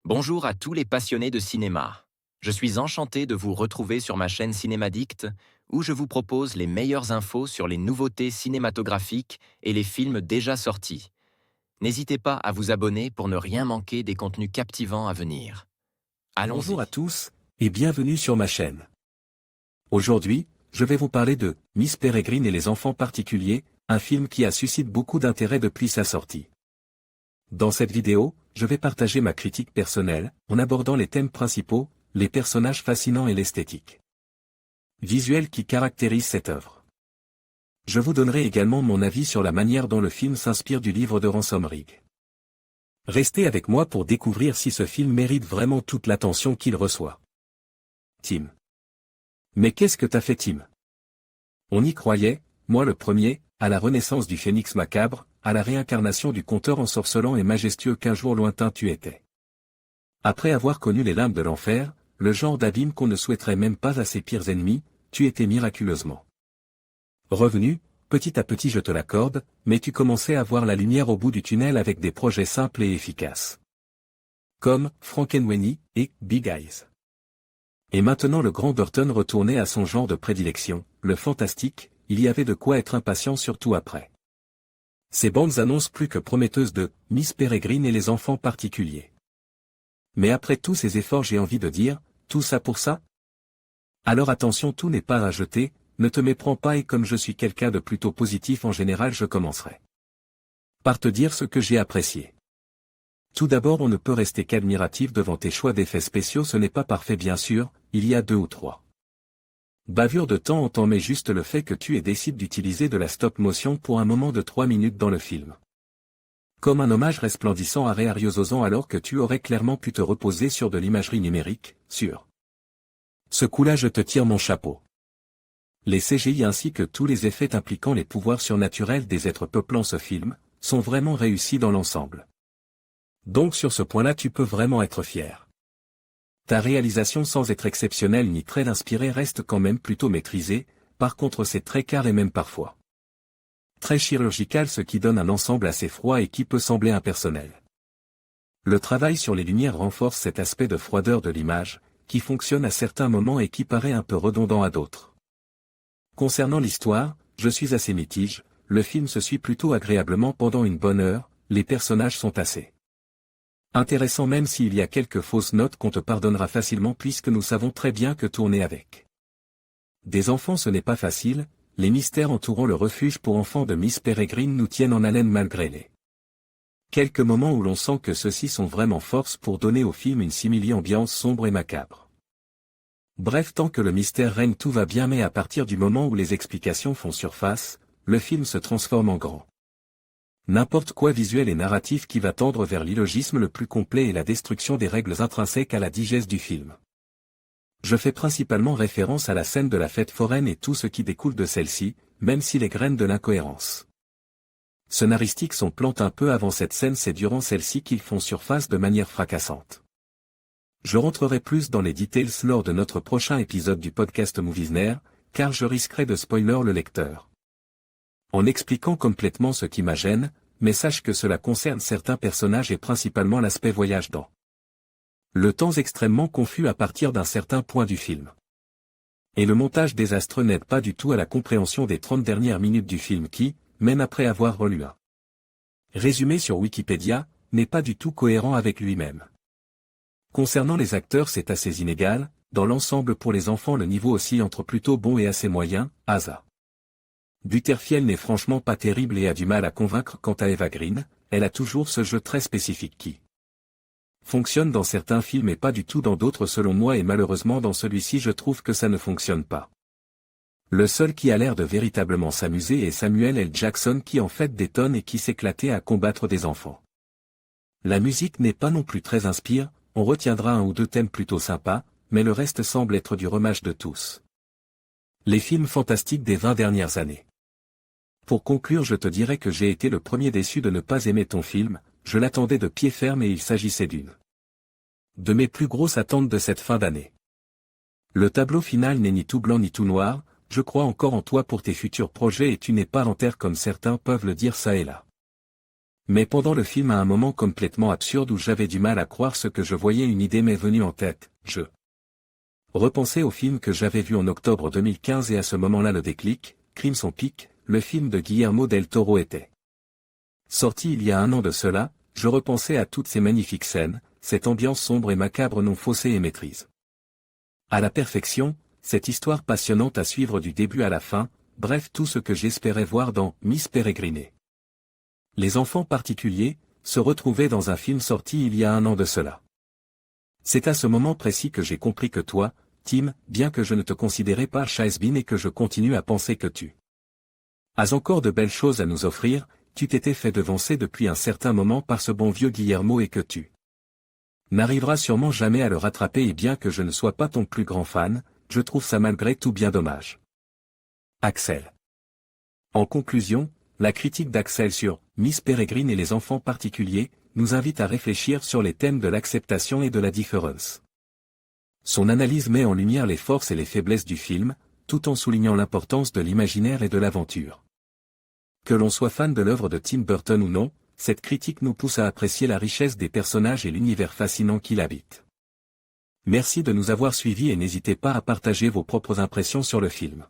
Bonjour à tous les passionnés de cinéma. Je suis enchanté de vous retrouver sur ma chaîne Cinémadicte, où je vous propose les meilleures infos sur les nouveautés cinématographiques et les films déjà sortis. N'hésitez pas à vous abonner pour ne rien manquer des contenus captivants à venir. Bonjour à Allons-y. tous, et bienvenue sur ma chaîne. Aujourd'hui, je vais vous parler de Miss Peregrine et les enfants particuliers, un film qui a suscité beaucoup d'intérêt depuis sa sortie. Dans cette vidéo, je vais partager ma critique personnelle, en abordant les thèmes principaux, les personnages fascinants et l'esthétique visuelle qui caractérise cette œuvre. Je vous donnerai également mon avis sur la manière dont le film s'inspire du livre de Ransom Rigg. Restez avec moi pour découvrir si ce film mérite vraiment toute l'attention qu'il reçoit. Tim. Mais qu'est-ce que t'as fait, Tim? On y croyait, moi le premier, à la renaissance du phénix macabre, à la réincarnation du conteur ensorcelant et majestueux qu'un jour lointain tu étais. Après avoir connu les lames de l'enfer, le genre d'abîme qu'on ne souhaiterait même pas à ses pires ennemis, tu étais miraculeusement revenu, petit à petit je te l'accorde, mais tu commençais à voir la lumière au bout du tunnel avec des projets simples et efficaces. Comme Frankenweenie et Big Eyes. Et maintenant le grand Burton retournait à son genre de prédilection, le fantastique, il y avait de quoi être impatient surtout après ces bandes annonces plus que prometteuses de Miss Peregrine et les enfants particuliers. Mais après tous ces efforts j'ai envie de dire, tout ça pour ça? Alors attention, tout n'est pas à jeter, ne te méprends pas et comme je suis quelqu'un de plutôt positif en général je commencerai par te dire ce que j'ai apprécié. Tout d'abord on ne peut rester qu'admiratif devant tes choix d'effets spéciaux, ce n'est pas parfait bien sûr, il y a 2 ou 3 bavures de temps en temps, mais juste le fait que tu aies décidé d'utiliser de la stop motion pour un moment de 3 minutes dans le film. Comme un hommage resplendissant à Ray Harryhausen alors que tu aurais clairement pu te reposer sur de l'imagerie numérique, sûr. Ce coup-là je te tire mon chapeau. Les CGI ainsi que tous les effets impliquant les pouvoirs surnaturels des êtres peuplant ce film, sont vraiment réussis dans l'ensemble. Donc sur ce point-là tu peux vraiment être fier. Ta réalisation sans être exceptionnelle ni très inspirée reste quand même plutôt maîtrisée, par contre c'est très carré et même parfois très chirurgical, ce qui donne un ensemble assez froid et qui peut sembler impersonnel. Le travail sur les lumières renforce cet aspect de froideur de l'image, qui fonctionne à certains moments et qui paraît un peu redondant à d'autres. Concernant l'histoire, je suis assez mitigé, le film se suit plutôt agréablement pendant une bonne heure, les personnages sont assez intéressant même s'il y a quelques fausses notes qu'on te pardonnera facilement puisque nous savons très bien que tourner avec des enfants ce n'est pas facile, les mystères entourant le refuge pour enfants de Miss Peregrine nous tiennent en haleine malgré les quelques moments où l'on sent que ceux-ci sont vraiment force pour donner au film une simili-ambiance sombre et macabre. Bref, tant que le mystère règne tout va bien, mais à partir du moment où les explications font surface, le film se transforme en grand n'importe quoi visuel et narratif qui va tendre vers l'illogisme le plus complet et la destruction des règles intrinsèques à la digeste du film. Je fais principalement référence à la scène de la fête foraine et tout ce qui découle de celle-ci, même si les graines de l'incohérence scénaristiques sont plantes un peu avant cette scène, c'est durant celle-ci qu'ils font surface de manière fracassante. Je rentrerai plus dans les details lors de notre prochain épisode du podcast Moviesner, car je risquerai de spoiler le lecteur en expliquant complètement ce qui me gêne, mais sache que cela concerne certains personnages et principalement l'aspect voyage dans le temps extrêmement confus à partir d'un certain point du film. Et le montage désastreux n'aide pas du tout à la compréhension des 30 dernières minutes du film qui, même après avoir relu un résumé sur Wikipédia, n'est pas du tout cohérent avec lui-même. Concernant les acteurs, c'est assez inégal, dans l'ensemble pour les enfants le niveau oscille entre plutôt bon et assez moyen, Asa Butterfield n'est franchement pas terrible et a du mal à convaincre. Quant à Eva Green, elle a toujours ce jeu très spécifique qui fonctionne dans certains films et pas du tout dans d'autres selon moi, et malheureusement dans celui-ci je trouve que ça ne fonctionne pas. Le seul qui a l'air de véritablement s'amuser est Samuel L. Jackson qui en fait détonne et qui s'éclatait à combattre des enfants. La musique n'est pas non plus très inspire, on retiendra 1 ou 2 thèmes plutôt sympas, mais le reste semble être du remâche de tous les films fantastiques des 20 dernières années. Pour conclure, je te dirais que j'ai été le premier déçu de ne pas aimer ton film, je l'attendais de pied ferme et il s'agissait d'une de mes plus grosses attentes de cette fin d'année. Le tableau final n'est ni tout blanc ni tout noir, je crois encore en toi pour tes futurs projets et tu n'es pas en terre comme certains peuvent le dire ça et là. Mais pendant le film à un moment complètement absurde où j'avais du mal à croire ce que je voyais, une idée m'est venue en tête, je repensais au film que j'avais vu en octobre 2015 et à ce moment-là le déclic, Crimson Peak, le film de Guillermo del Toro était sorti il y a un an de cela, je repensais à toutes ces magnifiques scènes, cette ambiance sombre et macabre non faussée et maîtrise à la perfection, cette histoire passionnante à suivre du début à la fin, bref tout ce que j'espérais voir dans Miss Peregrine. Les enfants particuliers, se retrouvaient dans un film sorti il y a un an de cela. C'est à ce moment précis que j'ai compris que toi, Tim, bien que je ne te considérais pas has-been et que je continue à penser que tu as encore de belles choses à nous offrir, tu t'étais fait devancer depuis un certain moment par ce bon vieux Guillermo et que tu n'arriveras sûrement jamais à le rattraper et bien que je ne sois pas ton plus grand fan, je trouve ça malgré tout bien dommage. Axel. En conclusion, la critique d'Axel sur Miss Peregrine et les enfants particuliers nous invite à réfléchir sur les thèmes de l'acceptation et de la différence. Son analyse met en lumière les forces et les faiblesses du film, tout en soulignant l'importance de l'imaginaire et de l'aventure. Que l'on soit fan de l'œuvre de Tim Burton ou non, cette critique nous pousse à apprécier la richesse des personnages et l'univers fascinant qu'il habite. Merci de nous avoir suivis et n'hésitez pas à partager vos propres impressions sur le film.